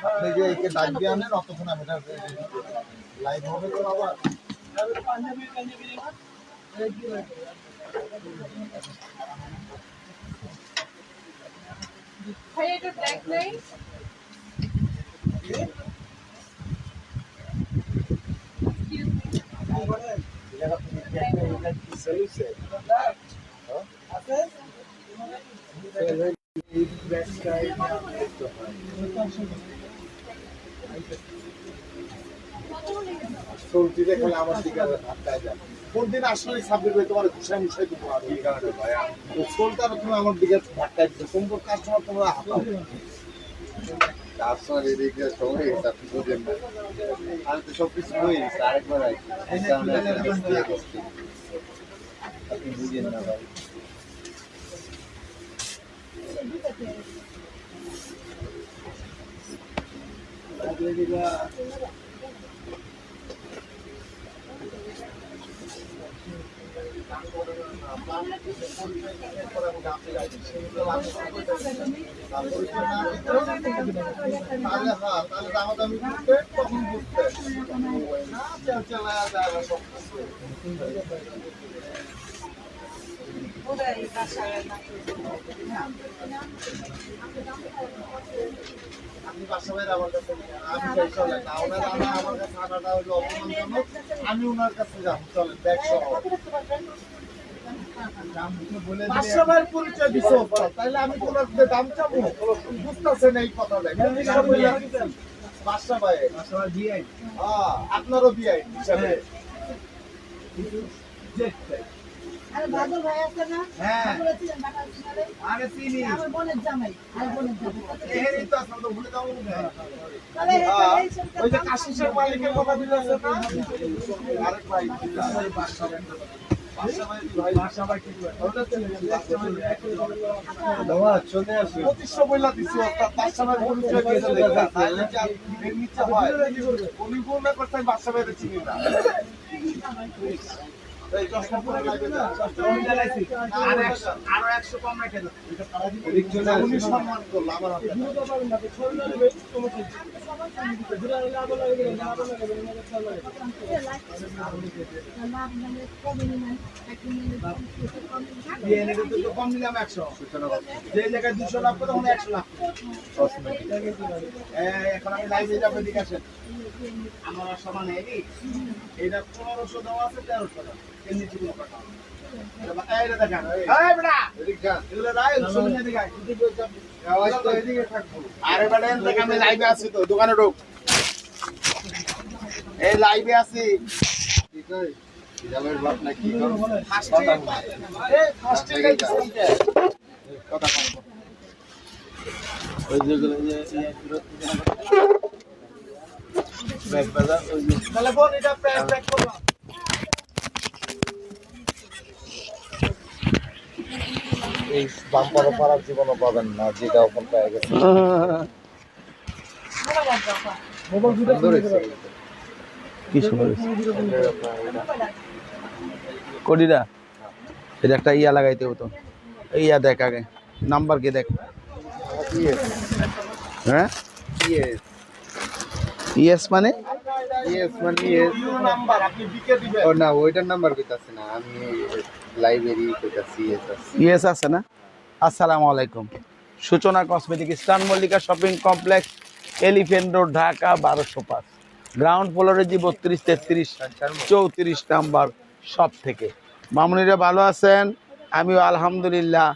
আপনি যে একে ডাক দিয়ে আনেন অতক্ষণ আমি লাইভ হবে তো আবার চলতিতে খেলে আমার দিকে ধাক্কায় যায় কোন দিন আসলে সাবমিট হয়ে তোমার ঘুষাই মুছাই দিতে পারো এই কারণে ভাই চলতে তুমি আমার দিকে ধাক্কায় দিচ্ছ সম্পর্ক কাস্টমার তোমরা হাতাও কাস্টমার এদিকে সময় আপনি বুঝেন না আমি তো সব কিছু বই আরেকবার আপনি বুঝেন না ভাই আমি ওনার কাছে যাবো চলেন ব্যাগ সহ বাসাবাইয়ের পরিচয় দিছো তাইলে আমি তোমার দাম চাবো বুঝতেছেন এই কথাটা বাসাবাইয়ের বিআই আপনারও বিআই হিসাবে আরে বাদল ভাই আছে না হ্যাঁ বলেছিলেন ঢাকা সিনারে আরে চিনি আমার বোনের জামাই আর বোনের জামাই এই তো আসলে ভুলে যাবো না তাহলে ওই যে কাশিসের মালিকের কথা দিলেছে না আরেক ভাই চলে আসে 2500 বইলা দিছি অর্থাৎ বাসাবাই পরিচয় দিয়ে চলে গেছে তাহলে কি এর নিচে হয় উনি কোন করতে বাসাবাইরে চিনি না এই দশটা পুরো লাগবে না আরো 100 কম রেখে দাও এটা উনি সম্মান করল আমার হাতে কম নিলাম 100 যে জায়গায় 200 লাভ করে 100 লাভ এখন আমি লাইভে যাবো এদিকে আসেন আমার সমান এটা 1500 দেওয়া আছে 1300 টাকা এমনি কি কোনো কথা এইটা দেখেন এই বেটা এদিকে এগুলো রাই সুবিধা দিকে আওয়াজ তো এদিকে থাকবো আরে বেটা দেখ আমি লাইভে আছি তো দোকানে ঢোক এই লাইভে আছি ঠিক আছে জামের বাপ না কি করব এই ফার্স্টে কথা কম ওই যেগুলো যে ব্যাগ বাজার ওই তাহলে বোন এটা প্যাক করলাম এই বাম্পার পারার জীবনও পাবেন না যেটা ওপর পেয়ে গেছে কি সুন্দর কোডিরা এটা একটা ইয়া লাগাইতে হতো ইয়া দেখ আগে নাম্বার কে দেখ হ্যাঁ ইয়েস মানে নাম্বার আপনি বিকে দিবেন ও না ওইটার নাম্বার কইতাছে না আমি লাইব্রেরি কইতাছি ইয়েস আছে না আসসালামু আলাইকুম সূচনা কসমেটিক স্টান Mallika shopping complex elephant road Dhaka 1205 ground ফ্লোরে জি 32 33 34 নাম্বার শপ থেকে মামুনিরা ভালো আছেন আমিও আলহামদুলিল্লাহ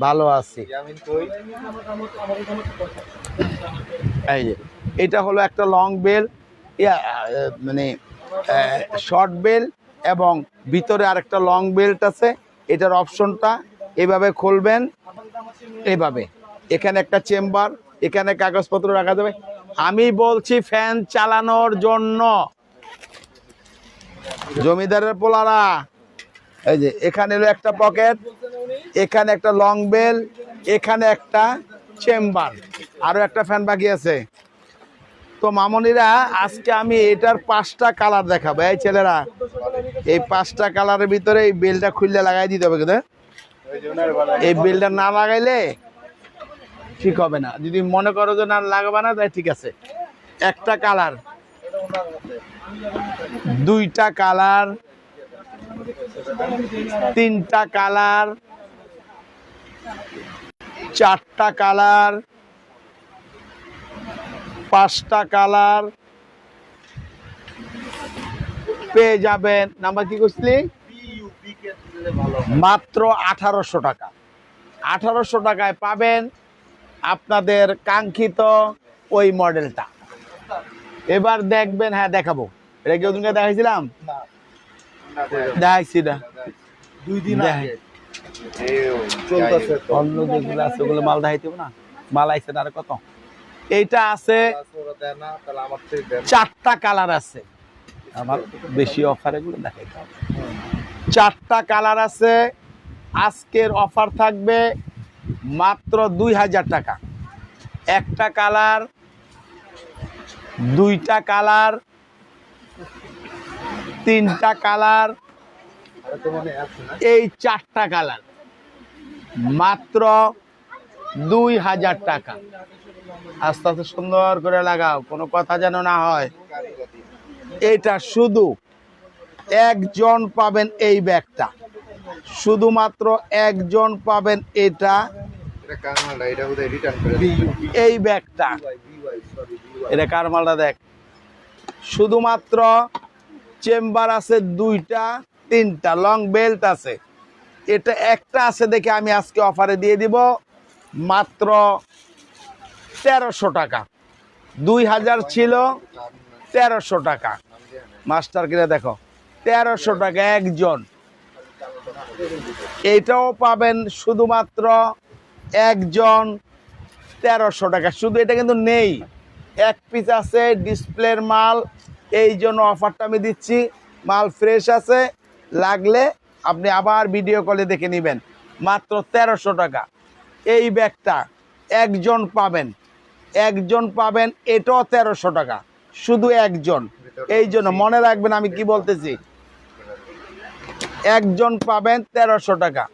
ভালো আছি এই যে এটা হলো একটা লং বেল মানে শর্ট বেল এবং ভিতরে আরেকটা লং বেল্ট আছে এটার অপশনটা এভাবে খুলবেন এভাবে এখানে একটা চেম্বার এখানে কাগজপত্র রাখা যাবে আমি বলছি ফ্যান চালানোর জন্য জমিদারের পোলারা এই যে এখানে হলো একটা পকেট এখানে একটা লং বেল এখানে একটা চেম্বার আরো একটা ফ্যান বাকি আছে তো মামনিরা আজকে আমি এটার 5টা কালার দেখাবো এই ছেলেরা এই 5টা কালারের ভিতরে এই বেলটা খুললে লাগাই দিতে হবে কিন্তু এই বেলটা না লাগাইলে ঠিক হবে না। যদি মনে করো যে না লাগাবে না, তাই ঠিক আছে। একটা কালার, দুইটা কালার, তিনটা কালার, চারটা কালার, পাঁচটা কালার পেয়ে যাবেন। নাম্বার কি করছিলি? মাত্র 1800 টাকা। 1800 টাকায় পাবেন আপনাদের কাঙ্ক্ষিত ওই মডেলটা। এবার দেখবেন, হ্যাঁ দেখাবো। এটা কি ওদিনকে দেখাইছিলাম? দেখাইছি না, 2 দিন আগে চলতেছে তো অন্য যেগুলো আছে ওগুলো মাল দেখাইতে হবে না। মাল আইছে না আর কত। এইটা আছে ওরা দেয় না, তাহলে আমার থেকে দেন। 4টা কালার আছে। আমার বেশি অফার এগুলো দেখাইতে হবে। 4টা কালার আছে। আজকের অফার থাকবে মাত্র 2000 টাকা। একটা কালার, দুইটা কালার, তিনটা কালার, আরে তো মনে আছে না এই 4টা কালার মাত্র 2000 টাকা। আস্তে আস্তে সুন্দর করে লাগাও, কোনো কথা যেন না হয়। এটা শুধু একজন পাবেন এই ব্যাগটা, শুধুমাত্র একজন পাবেন এটা, এটা কারমালটা, এটা বোধহয় রিটার্ন করে এই ব্যাগটা। এটা কার মালটা দেখ। শুধুমাত্র চেম্বার আছে 2টা 3টা, লং বেল্ট আছে। এটা একটা আছে দেখে আমি আজকে অফারে দিয়ে দিব মাত্র 1300 টাকা। 2000 ছিল, 1300 টাকা। মাস্টার কিনে দেখো, 1300 টাকা একজন। এটাও পাবেন শুধুমাত্র একজন, 1300 টাকা। শুধু এটা কিন্তু নেই, এক পিস আছে ডিসপ্লের মাল, এই জন্য অফারটা আমি দিচ্ছি। মাল ফ্রেশ আছে, লাগলে আপনি আবার ভিডিও কলে দেখে নেবেন। মাত্র 1300 টাকা এই ব্যাগটা একজন পাবেন, একজন পাবেন। এটাও 1300 টাকা, শুধু একজন। এই জন্য মনে রাখবেন আমি কি বলতেছি, একজন পাবেন 1300 টাকা,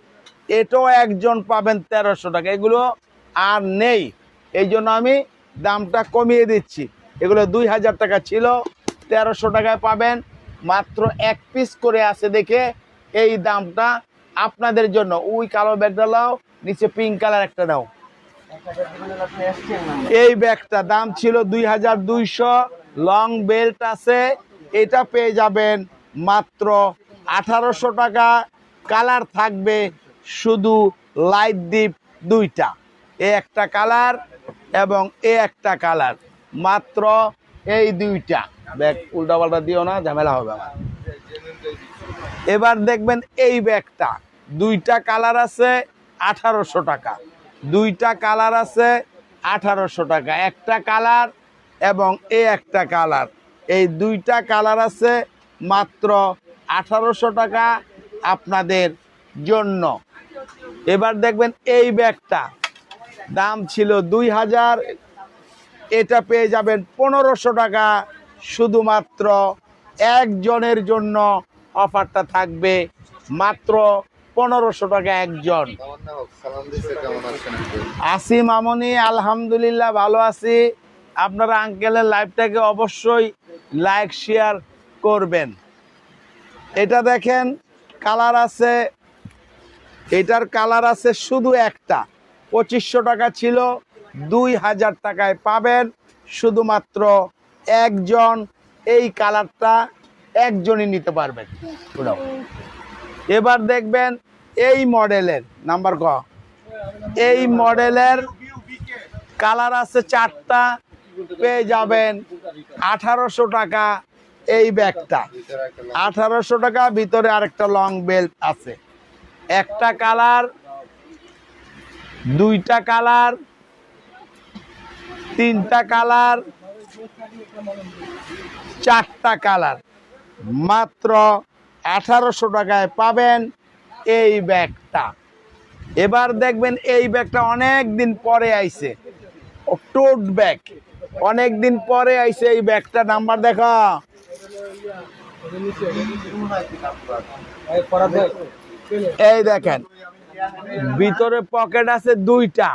এটাও একজন পাবেন 1300 টাকা। এগুলো আর নেই, এই জন্য আমি দামটা কমিয়ে দিচ্ছি। এগুলো 2000 টাকা ছিল, 1300 টাকায় পাবেন। মাত্র এক পিস করে আছে দেখে এই দামটা আপনাদের জন্য। ওই কালো ব্যাগটা নাও, নিচে পিঙ্ক কালার একটা নাও। এই ব্যাগটা দাম ছিল 2200, লং বেল্ট আছে। এটা পেয়ে যাবেন মাত্র 1800 টাকা। কালার থাকবে শুধু লাইট ডিপ 2টা, এ একটা কালার এবং এ একটা কালার, মাত্র এই 2টা। ব্যাগ উল্টা পাল্টা দিও না, ঝামেলা হবে আমার। এবার দেখবেন এই ব্যাগটা 2টা কালার আছে 1800 টাকা। 2টা কালার আছে 1800 টাকা। একটা কালার এবং এ একটা কালার, এই 2টা কালার আছে মাত্র 1800 টাকা আপনাদের জন্য। এবার দেখবেন এই ব্যাগটা দাম ছিল 2000, এটা পেয়ে যাবেন 1500 টাকা। শুধুমাত্র একজনের জন্য অফারটা থাকবে মাত্র 1500 টাকা একজন। আমার নাম সালাম দিছে, কেমন আছেন আপনি? আসি মামনি, আলহামদুলিল্লাহ ভালো আছি। আপনারা আঙ্কেলের লাইভটাকে অবশ্যই লাইক শেয়ার করবেন। এটা দেখেন কালার আছে, এটার কালার আছে শুধু একটা। 2500 টাকা ছিল, 2000 টাকায় পাবেন শুধুমাত্র একজন। এই কালারটা একজনই নিতে পারবেন। এবার দেখবেন এই মডেলের নাম্বার ক, এই মডেলের কালার আছে 4টা, পেয়ে যাবেন 1800 টাকা এই ব্যাগটা। 1800 টাকা, ভিতরে আরেকটা লং বেল্ট আছে। একটা কালার, 2টা কালার, 3টা কালার, 4টা কালার, মাত্র 1800 টাকায় পাবেন এই ব্যাগটা। এবার দেখবেন এই ব্যাগটা অনেক দিন পরে আইছে, টোট ব্যাগ, অনেক দিন পরে আইছে এই ব্যাগটা। নাম্বার দেখা, এই দেখেন ভিতরে পকেট আছে 2টা,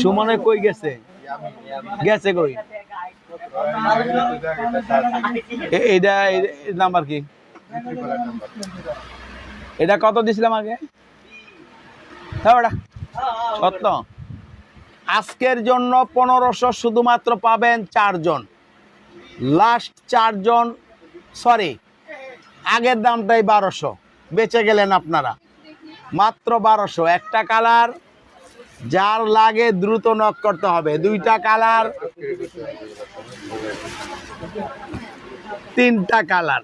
সুমনে কই গেছে? গেছে কই? এইটা নাম্বার কি? এটা কত দিছিলাম আগে? হ্যাঁ ওটা সত্য। আজকের জন্য 1500 শুধুমাত্র পাবেন 4 জন, লাস্ট 4 জন। সরি, আগের দামটাই 1200, বেঁচে গেলেন আপনারা মাত্র 1200। একটা কালার, যার লাগে দ্রুত নক করতে হবে। দুইটা কালার, তিনটা কালার,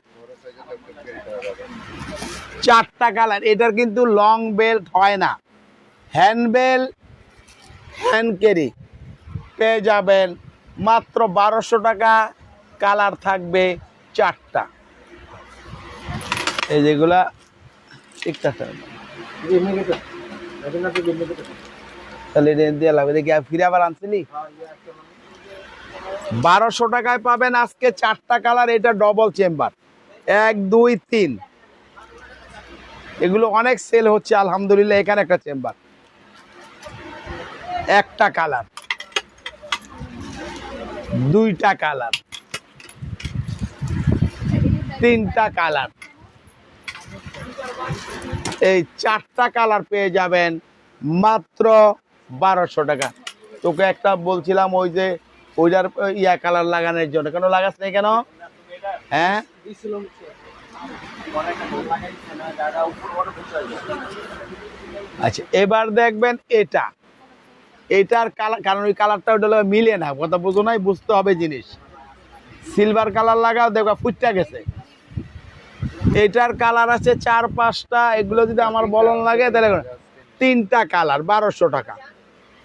চারটা কালার। এটার কিন্তু লং বেল্ট হয় না, হ্যান্ড বেল্ট, হ্যান্ড ক্যারি পেয়ে যাবেন মাত্র 1200 টাকা। কালার থাকবে 4টা। এই যেগুলা ঠিকঠাক তাহলে এটা দিয়ে লাগবে। দেখি ফিরে আবার আনছিলি। 1200 টাকায় পাবেন আজকে 4টা কালার। এটা ডবল চেম্বার, 1 2 3। এগুলো অনেক সেল হচ্ছে আলহামদুলিল্লাহ। এখানে একটা চেম্বার, একটা কালার, দুইটা কালার, তিনটা কালার, এই 4টা কালার পেয়ে যাবেন মাত্র 1200 টাকা। তোকে একটা বলছিলাম ওই যে ওইটার ইয়া কালার লাগানোর জন্য, কেন লাগাস নাই কেন? হ্যাঁ আচ্ছা, এবার দেখবেন এটা, এটার কালার, কারণ ওই কালারটা ওটা মিলে না, কথা বুঝো নাই, বুঝতে হবে জিনিস। সিলভার কালার লাগাও, দেখবা ফুটটা গেছে। এটার কালার আছে 4-5টা। এগুলো যদি আমার বলন লাগে তাহলে 3টা কালার 1200 টাকা।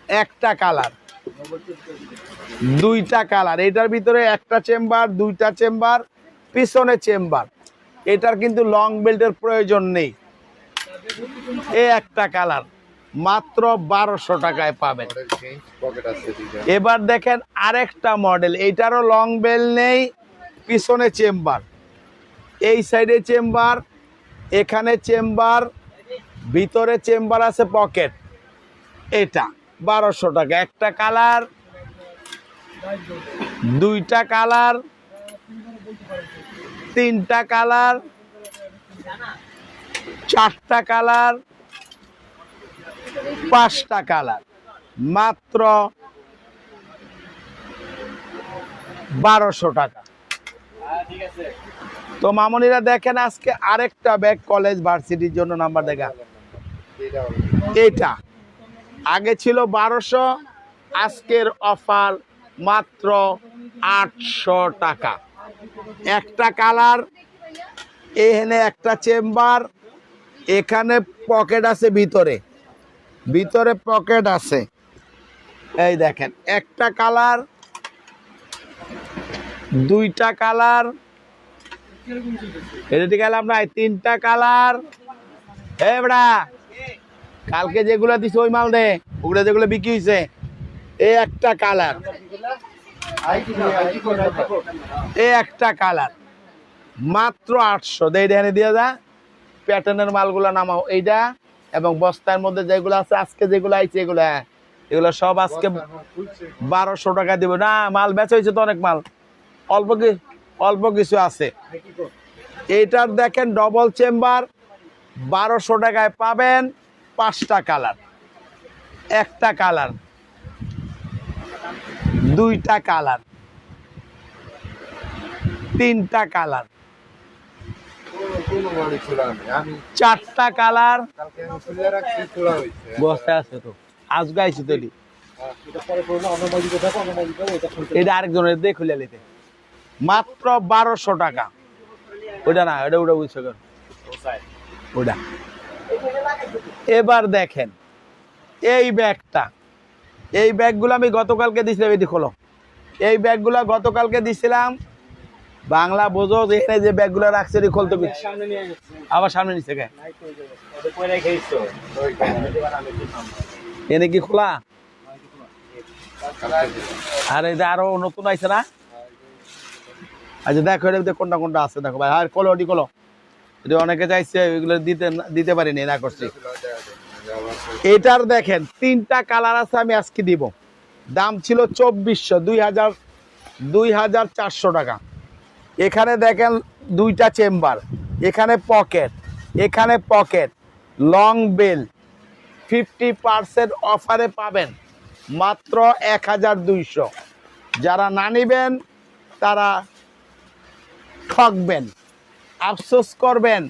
একটা কালার, দুইটা কালার। এটার ভিতরে একটা চেম্বার, দুইটা চেম্বার, পিছনে চেম্বার। এটার কিন্তু লং বেল্টের প্রয়োজন নেই। একটা কালার মাত্র 1200 টাকায় পাবেন। এবার দেখেন আরেকটা মডেল, এটারও লং বেল্ট নেই, পিছনে চেম্বার, এই সাইডে চেম্বার, এখানে চেম্বার, ভিতরে চেম্বার আছে পকেট। এটা 1200 টাকা। একটা কালার, দুইটা কালার, তিনটা কালার, চারটা কালার, 5টা কালার, মাত্র 1200 টাকা। তো মামুনিরা দেখেন আজকে আরেকটা ব্যাগ কলেজ ভার্সিটির জন্য নাম্বার দেখা। এটা আগে ছিল 1200, আজকের অফার মাত্র 800 টাকা। একটা কালার, এখানে একটা চেম্বার, এখানে পকেট আছে, ভিতরে ভিতরে পকেট আছে। এই দেখেন একটা কালার, দুইটা কালার, এটা ঠিক আছে আপনার, 3টা কালার। বেড়া কালকে যেগুলো দিছে ওই মাল দে, ওগুলো যেগুলো বিক্রি হয়েছে। এই একটা কালার, এই একটা কালার, মাত্র 800। এখানে দিয়ে যা প্যাটার্নের মালগুলো নামাও। এইটা এবং বস্তার মধ্যে যেগুলো আছে আজকে যেগুলো আইছে এগুলা, এগুলো সব আজকে 1200 টাকা দিব না। মাল বেচা হয়েছে তো অনেক মাল, অল্প কিছু আছে। এইটার দেখেন ডবল চেম্বার, 1200 টাকায় পাবেন 5টা কালার। একটা কালার, দুইটা কালার, তিনটা কালার, 4টা কালার। বস্তায় আছে তো, আজ গাইছি তো। এটা আরেকজনের দিয়ে খুলে নিতে মাত্র 1200 টাকা। ওটা না, ওটা ওটা বুঝছো কেন ওটা। এবার দেখেন এই ব্যাগটা, এই ব্যাগগুলো আমি গতকালকে দিছিলাম। এটি খোলো, এই ব্যাগগুলো গতকালকে দিছিলাম। বাংলা বোঝো, এখানে যে ব্যাগগুলো রাখছে এটি খুলতে পারছি। আবার সামনে নিচ্ছে কে? এনে কি খোলা? আর এটা আরো নতুন আইছে না? আচ্ছা দেখো এটা কোনটা কোনটা আছে দেখো ভাই। আর কলো, ওটি কলো, এটা অনেকে চাইছে, ওইগুলো দিতে পারিনি, না করছি। এটার দেখেন 3টা কালার আছে, আমি আজকে দিব। দাম ছিল 2400, 2400 টাকা। এখানে দেখেন 2টা চেম্বার, এখানে পকেট, লং বেল 50% অফারে পাবেন মাত্র 1200। যারা না নিবেন তারা ঠকবেন, আফসোস করবেন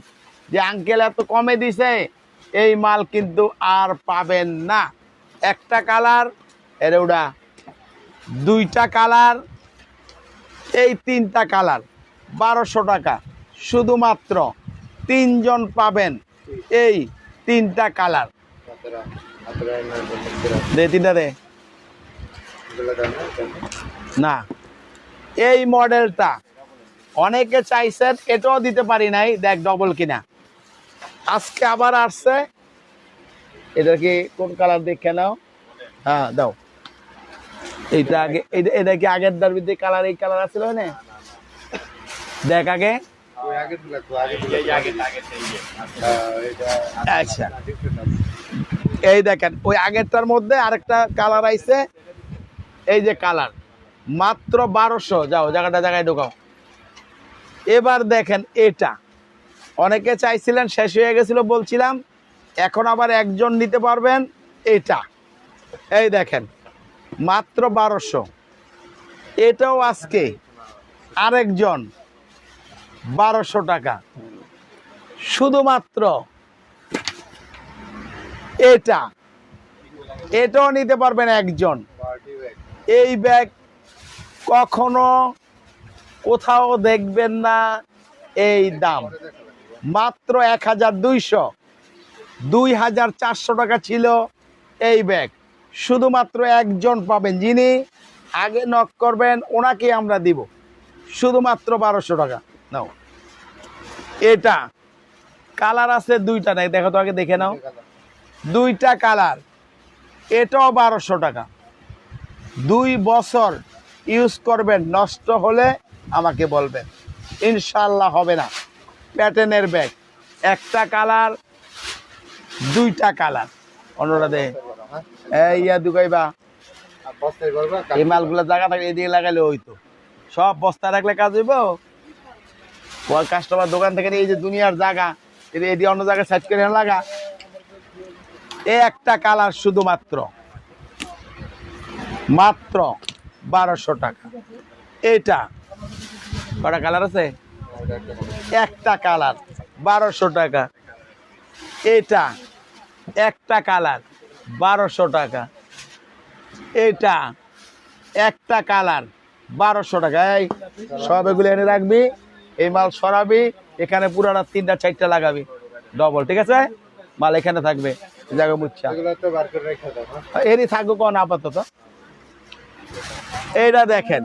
যে আঙ্কেল এত কমে দিছে, এই মাল কিন্তু আর পাবেন না। একটা কালার এর ওটা, 2টা কালার, এই 3টা কালার 1200 টাকা। শুধুমাত্র 3 জন পাবেন এই 3টা কালার। দে 3টা দে না, এই মডেলটা অনেকে চাইছেন, এটাও দিতে পারি নাই। দেখ ডবল কিনা, আজকে আবার আসছে। এটা কি কোন কালার দেখে নাও? হ্যাঁ দাও। এইটা আগে, এটা কি আগের দারবিতে কালার, এই কালার আছিল না? দেখ আগে। আচ্ছা, এই দেখেন ওই আগেরটার মধ্যে আরেকটা কালার আইছে, এই যে কালার, মাত্র 1200। যাও জায়গায় ঢোকাও। এবার দেখেন এটা অনেকে চাইছিলেন, শেষ হয়ে গেছিল বলছিলাম, এখন আবার একজন নিতে পারবেন। এটা এই দেখেন মাত্র 1200। এটাও আজকে আরেকজন 1200 টাকা। শুধুমাত্র এটাও নিতে পারবেন একজন। এই ব্যাগ কখনো কোথাও দেখবেন না এই দাম, মাত্র 1200। 2400 টাকা ছিল এই ব্যাগ। শুধুমাত্র একজন পাবেন, যিনি আগে নক করবেন ওনাকে আমরা দিব। শুধুমাত্র 1200 টাকা। নাও, এটা কালার আছে 2টা, নাই দেখো তো আগে, দেখে নাও। 2টা কালার, এটাও 1200 টাকা। 2 বছর ইউজ করবেন, নষ্ট হলে আমাকে বলবেন, ইনশাল্লাহ হবে না। প্যাটার্নের ব্যাগ, একটা কালার, 2টা কালার। অন্যরা দে এই দুগাইবা, এই মালগুলো জায়গা থাকলে এদিকে লাগাইলে হইতো। সব বস্তা রাখলে কাজ হইব। কাস্টমার দোকান থেকে এই যে দুনিয়ার জায়গা, এদি অন্য জায়গায় সাইড করে লাগা। এই একটা কালার শুধুমাত্র মাত্র 1200 টাকা। এটা কটা কালার আছে? একটা কালার 1200 টাকা। এটা একটা কালার 1200 টাকা। এটা একটা কালার 1200 টাকা। এই সব এগুলো এনে রাখবি, এই মাল সরাবি, এখানে পুরাটা 3টা 4টা লাগাবি ডবল, ঠিক আছে? মাল এখানে থাকবে, জায়গা বুঝছা এরই থাকবো কোন আপাতত। এইটা দেখেন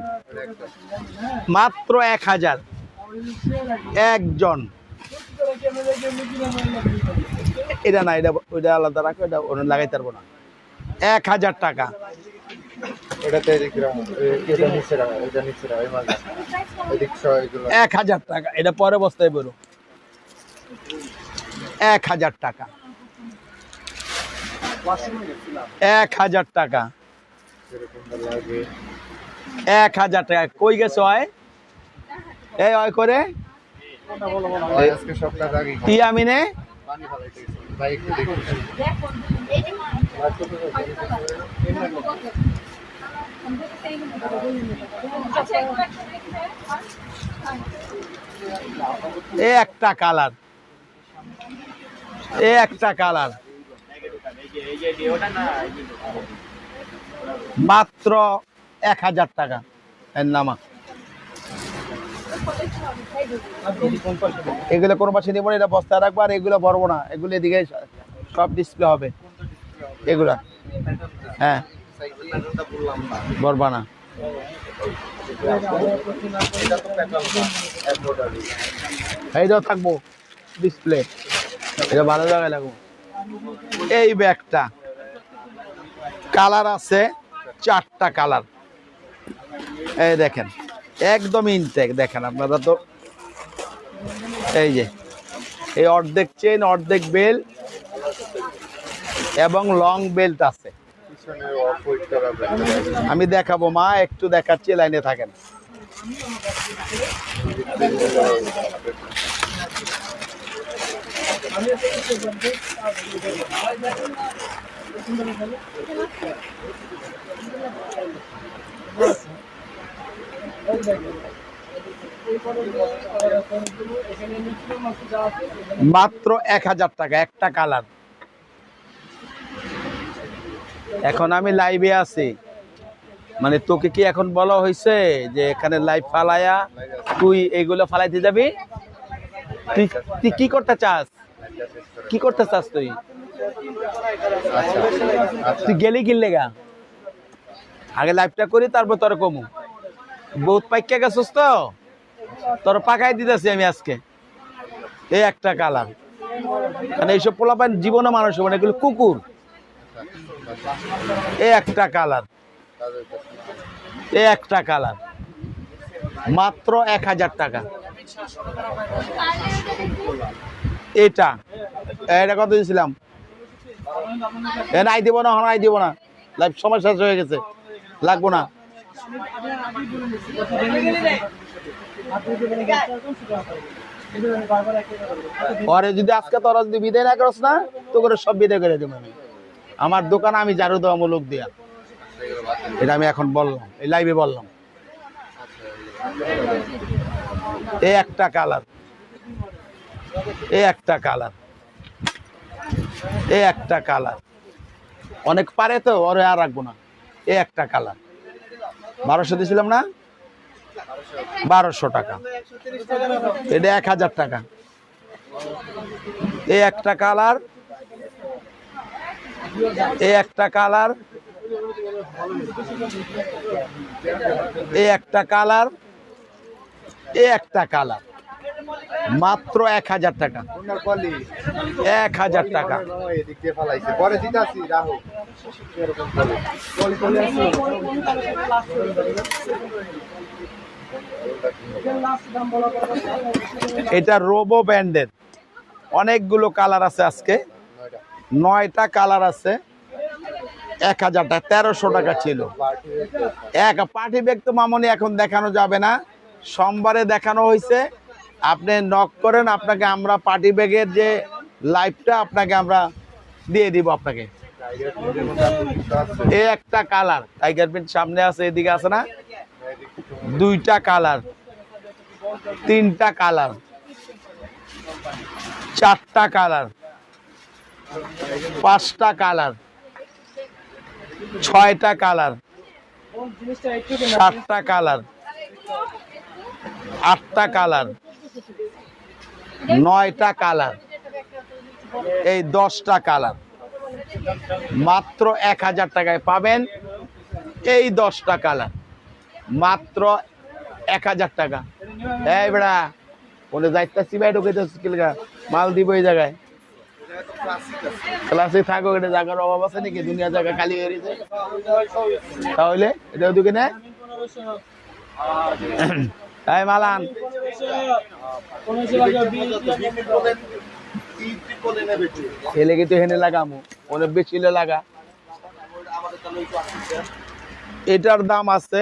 মাত্র 1000, একজন। এটা না, এটা ওইটা আলাদা রাখো, এটা ওটা লাগাইতে পারবো না। 1000 টাকা। 1000 টাকা, এটা পরে বস্তায় বেরো। 1000 টাকা, 1000 টাকা, 1000 টাকা। কই গেছ হয় এই হয় করে কি আমি নে একটা কালার, একটা কালার মাত্র 1000 টাকা। এর নামা এগুলো কোনো পাশে নিব না, এটা বস্তায় রাখবো। আর এগুলো ভরবো না, এগুলো এদিকে সব ডিসপ্লে হবে এগুলা। হ্যাঁ ভরবা না। এইটাও থাকবো ডিসপ্লে, এটা ভালো জায়গায় লাগবো। এই ব্যাগটা কালার আছে 4টা কালার। এই দেখেন একদম ইনটেক। দেখেন আপনারা তো, এই যে এই অর্ধেক চেন, অর্ধেক বেল, এবং লং বেল্ট আছে। পিছনে অফ হোয়াইট করা ব্যাগ। আমি দেখাবো মা, একটু দেখাচ্ছি, লাইনে থাকেন। মাত্র 1000 টাকা একটা কালার। এখন আমি লাইভে আছি, মানে তোকে কি এখন বলা হয়েছে যে এখানে লাইভ ফালায়া তুই এইগুলো ফালাইতে যাবি? তুই তুই কি করতে চাস? কি করতে চাস তুই? তুই গেলি কিনলে গা? আগে লাইভটা করি, তারপর তোর কমু। বহুত পাইকা গেছিস তো, তোর পাকাই দিতেছি আমি আজকে। এই একটা কালার, মানে এইসব পোলাপান জীবনে মানুষ মানে এগুলো কুকুর। এই একটা কালার, এই একটা কালার, মাত্র 1000 টাকা। এটা এটা কত দিয়েছিলাম? নাই দিব না, নাই দিব না, লাইভ সময় শেষ হয়ে গেছে, লাগবো না। পরে যদি আজকে তোরা যদি বিদায় না করস না, তো করে সব বিদায় করে দেবো আমি। আমার দোকান আমি ঝাড়ু দেওয়া লোক দিয়া, এটা আমি এখন বললাম, এই লাইভে বললাম। এই একটা কালার, এই একটা কালার, এই একটা কালার, অনেক পারে তো, ওরে আর রাখবো না। এই একটা কালার 1200 দিয়েছিলাম না? 1200 টাকা। এটা 1000 টাকা। এই একটা কালার, এই একটা কালার, এই একটা কালার, এই একটা কালার, মাত্র 1000 টাকা। 1000 টাকা। এদিক দিয়ে ফালাইছে, পরে দিতাছি রাহু। এটা রোবো ব্যান্ডের অনেকগুলো কালার আছে, আজকে 9টা কালার আছে। 1000 টাকা, 1300 টাকা ছিল। এক পার্টি ব্যাগ তো মামনি এখন দেখানো যাবে না, সোমবারে দেখানো হয়েছে। আপনি নক করেন, আপনাকে আমরা পার্টি ব্যাগের যে লাইভটা আপনাকে আমরা দিয়ে দিব আপনাকে। এই একটা কালার, টাইগার প্রিন্ট সামনে আছে, এদিকে আছে না? 2টা কালার, 3টা কালার, 4টা কালার, 5টা কালার, 6টা কালার, 7টা কালার, 8টা কালার, 9টা কালার, এই 10টা কালার। মাত্র 1000 টাকায় পাবেন এই 10টা কালার, মাত্র 1000 টাকা। এই বেড়া ওনে যাইতাছি ভাই, ঢুকে মাল দিব এই জায়গায়। ক্লাসে থাকো, এটা জায়গার অভাব আছে নাকি? দুনিয়া জায়গা খালি হয়ে গেছে, তাহলে এটা ওদিকে নেয়। এই মালান এলে কিন্তু হেনে লাগামো, অনেক বেশি লাগা। এটার দাম আছে,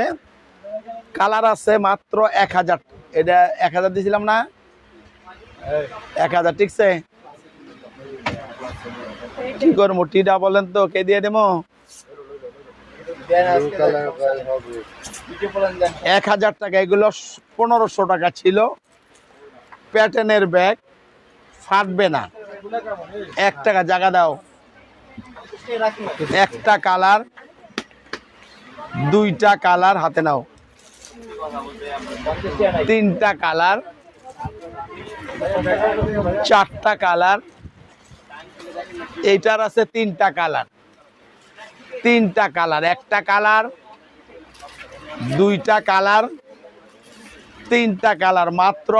কালার আছে মাত্র 1000। এটা 1000 দিয়েছিলাম না? 1000 ঠিকছে। কি করবো টিটা বলেন তো, কে দিয়ে দেবো? 1000 টাকা। এগুলো 1500 টাকা ছিল। প্যাটার্নের ব্যাগ, ফাটবে না। 1 টাকা জায়গা দাও। একটা কালার, 2টা কালার হাতে নাও, 3টা কালার, 4টা কালার। এইটার আছে 3টা কালার, 3টা কালার, একটা কালার, 2টা কালার, 3টা কালার, মাত্র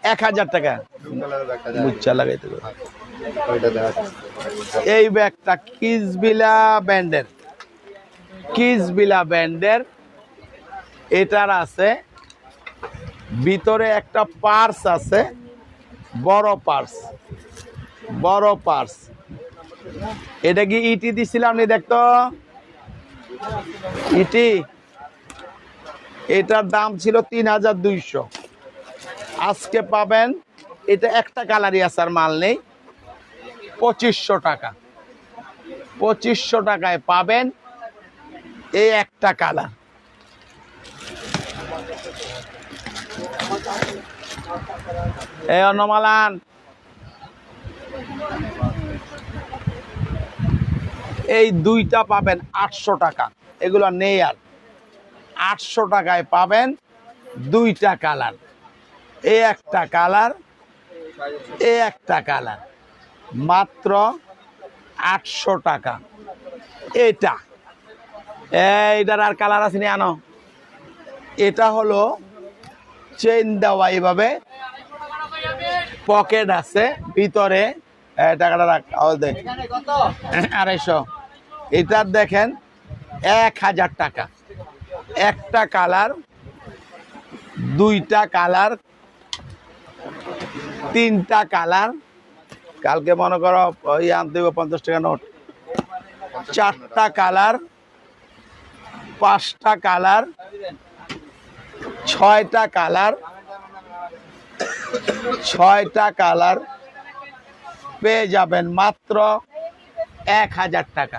1000 টাকা। মুচ্ছা লাগাইতে হবে। এই ব্যাগটা কিসবিলা ব্র্যান্ডের, কিসবিলা ব্র্যান্ডের। এটার আছে ভিতরে একটা পার্স আছে, বড় পার্স, বড় পার্স। এটা কি ইটি দিছিলাম নি দেখতো ইটি, এটার দাম ছিল 3200, আজকে পাবেন এটা একটা কালারই আছে আর মাল নেই 2500 টাকা। 2500 টাকায় পাবেন এই একটা কালার। এই অন্নমালান এই দুইটা পাবেন 800 টাকা, এগুলো নেই আর। 800 টাকায় পাবেন দুইটা কালার, এই একটা কালার, এই একটা কালার, মাত্র 800 টাকা। এইটার আর কালার আছে নি আনো। এটা হলো চেইন দেওয়া, এইভাবে পকেট আছে ভিতরে, টাকাটা রাখ, আওয়াজ দে 250। এটার দেখেন 1000 টাকা, একটা কালার, দুইটা কালার, তিনটা কালার, কালকে মনে করো ওই আনতে 50 টাকা নোট, চারটা কালার, পাঁচটা কালার, ছয়টা কালার, ছয়টা কালার পেয়ে যাবেন মাত্র 1000 টাকা।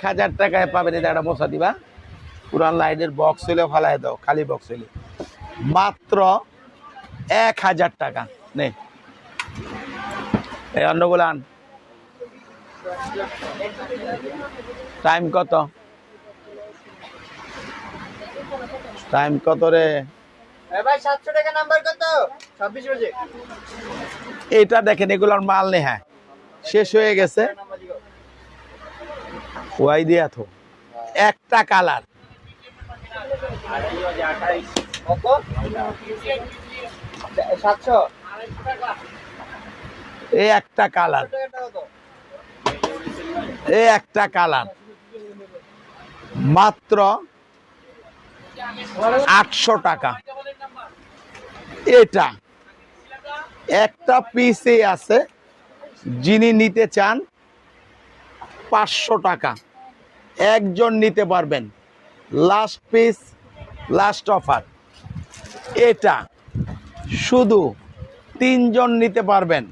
1000 টাকায় পাবেন। এটা একটা মশা দিবা, পুরান লাইটের বক্স হইলে ফালাই দাও, খালি বক্স হইলে মাত্র 1000 টাকা। নে এই অন্নগুলান টাইম কত? টাইম কত রে ভাই? 700 টাকা নাম্বার কত? 26 বাজে। এটা দেখেন এগুলোর মাল নেই, হ্যাঁ শেষ হয়ে গেছে। ওয়াই দিয়া থো একটা কালার, কত? 700 এই একটা কালার, এই একটা কালার মাত্র 800 টাকা। এটা একটা পিসে আছে, যিনি নিতে চান 500 টাকা, একজন নিতে পারবেন, লাস্ট পিস, লাস্ট অফার। এটা শুধু 3 জন নিতে পারবেন,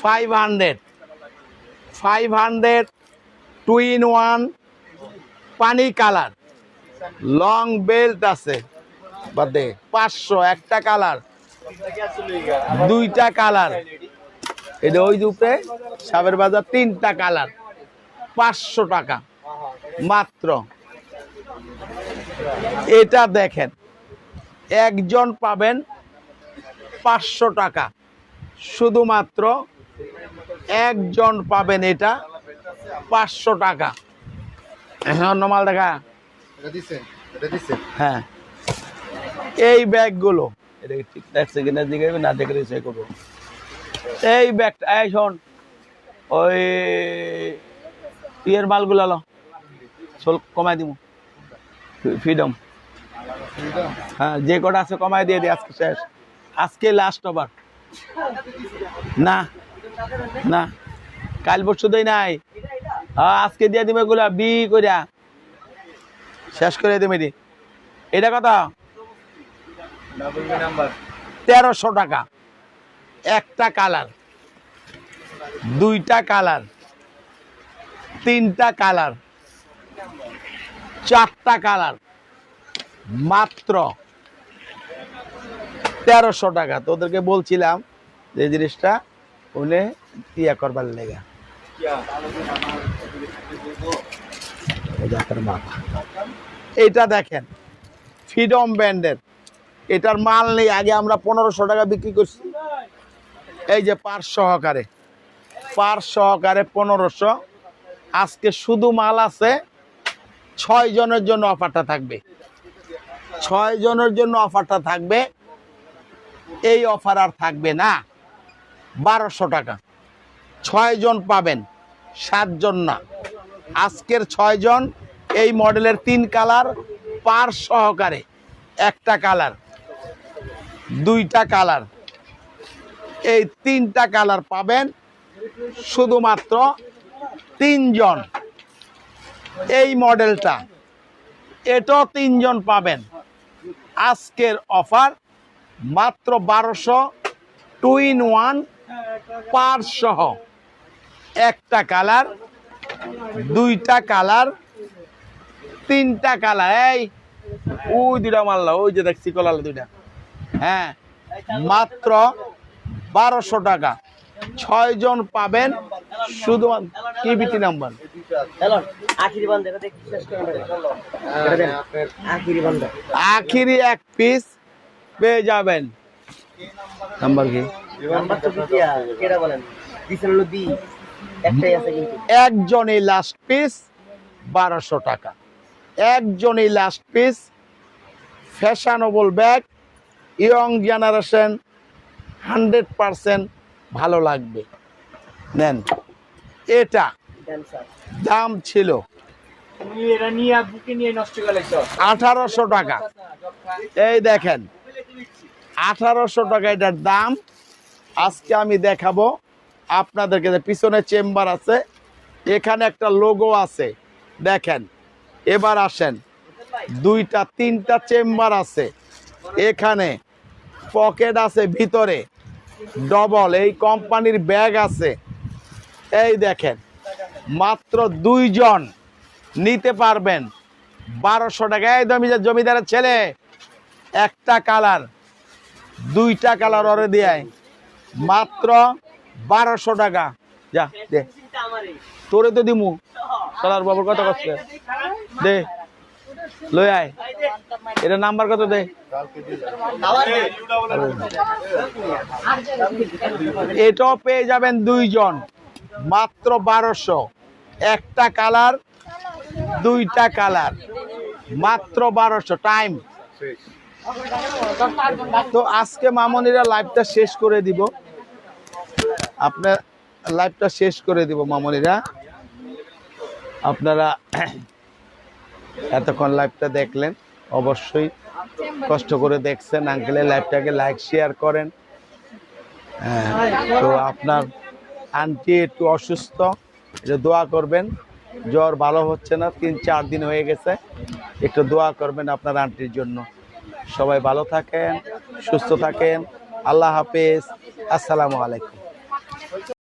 500 2 in 1 পানি কালার, লং বেল্ট আছে বাদে 500, একটা কালার, দুইটা কালার, এটা ওই উপরে সাবের বাজার, তিনটা কালার 500 টাকা মাত্র। এটা দেখেন একজন পাবেন 500 টাকা, শুধুমাত্র একজন পাবেন, এটা 500 টাকা। হ্যাঁ নমাল দেখা, হ্যাঁ এই ব্যাগগুলো এটা ঠিক দেখছে কিনা জিজ্ঞাসা না দেখে সে করবো। এই ব্যাগটা এই শোন, ওই ইয়ের মালগুলো লো কমাই দিব, ফ্রিডম, হ্যাঁ যে কটা আছে কমাই দিয়ে দিই, আজকে শেষ, আজকে লাস্ট ওভার। না না কাল পরশু দেই নাই, হ্যাঁ আজকে দিয়ে দিবে এগুলা বি করিয়া শেষ করে দেবে। এটা কথা 1300 টাকা, একটা কালার, দুইটা কালার, তিনটা কালার, চারটা কালার, মাত্র 1300 টাকা। তোদেরকে বলছিলাম যে জিনিসটা উনি ইয়া করবার লেগা, এইটা দেখেন ফ্রিডম ব্র্যান্ডের, এটার মাল নেই, আগে আমরা 1500 টাকা বিক্রি করছি, এই যে পার সহকারে 1500, আজকে শুধু মাল আছে 6 জনের জন্য অফারটা থাকবে, 6 জনের জন্য অফারটা থাকবে। এই অফার আর থাকবে না, 1200 টাকা 6 জন পাবেন, 7 জন না, আজকের 6 জন। এই মডেলের 3 কালার পার সহকারে, একটা কালার, দুইটা কালার, এই 3টা কালার পাবেন শুধুমাত্র 3 জন। এই মডেলটা এটাও 3 জন পাবেন। আজকের অফার মাত্র 1200, 2 in 1 পার সহ। একটা কালার, 2টা কালার, 3টা কালার। এই ওই 2টা মারলা, ওই যে দেখছি কলাল 2টা। হ্যাঁ, মাত্র 1200 টাকা। 6 জন পাবেন শুধু। কি বিটি নাম্বার? আখিরি 1 পিস পেয়ে যাবেন। নাম্বার কি? একজনই লাস্ট পিস 1200 টাকা। একজনই last piece. Fashionable bag, young generation 100% ভালো লাগবে। নেন। এটা দাম ছিল 1800 টাকা। এই দেখেন 1800 টাকা এটার দাম। আজকে আমি দেখাবো আপনাদেরকে। পিছনে চেম্বার আছে, এখানে একটা লোগো আছে দেখেন। এবার আসেন, 2টা 3টা চেম্বার আছে। এখানে পকেট আছে, ভিতরে ডবল এই কোম্পানির ব্যাগ আছে। এই দেখেন মাত্র 2 জন নিতে পারবেন 1200 টাকা। এই জমিদারের ছেলে, একটা কালার, 2টা কালার ওরে দেয় মাত্র 1200 টাকা। যা দে, তোরে তো দিমু। কালার বাবুর কত কষ্ট দে, লই আয়। এটা নাম্বার কত দে? এটাও পেয়ে যাবেন 2 জন মাত্র 1200। একটা কালার, 2টা কালার, মাত্র 1200। টাইম। তো আজকে মামনিরা লাইভটা শেষ করে দিব। আপনার লাইভটা শেষ করে দিব মামনিরা। আপনারা এতক্ষণ লাইভটা দেখলেন, অবশ্যই কষ্ট করে দেখছেন। আঙ্কেলের লাইভটাকে লাইক শেয়ার করেন। তো আপনার আন্টি একটু অসুস্থ, এটা দোয়া করবেন। জ্বর ভালো হচ্ছে না, 3-4 দিন হয়ে গেছে। একটু দোয়া করবেন আপনার আন্টির জন্য। সবাই ভালো থাকেন, সুস্থ থাকেন। আল্লাহ হাফেজ। আসসালামু আলাইকুম।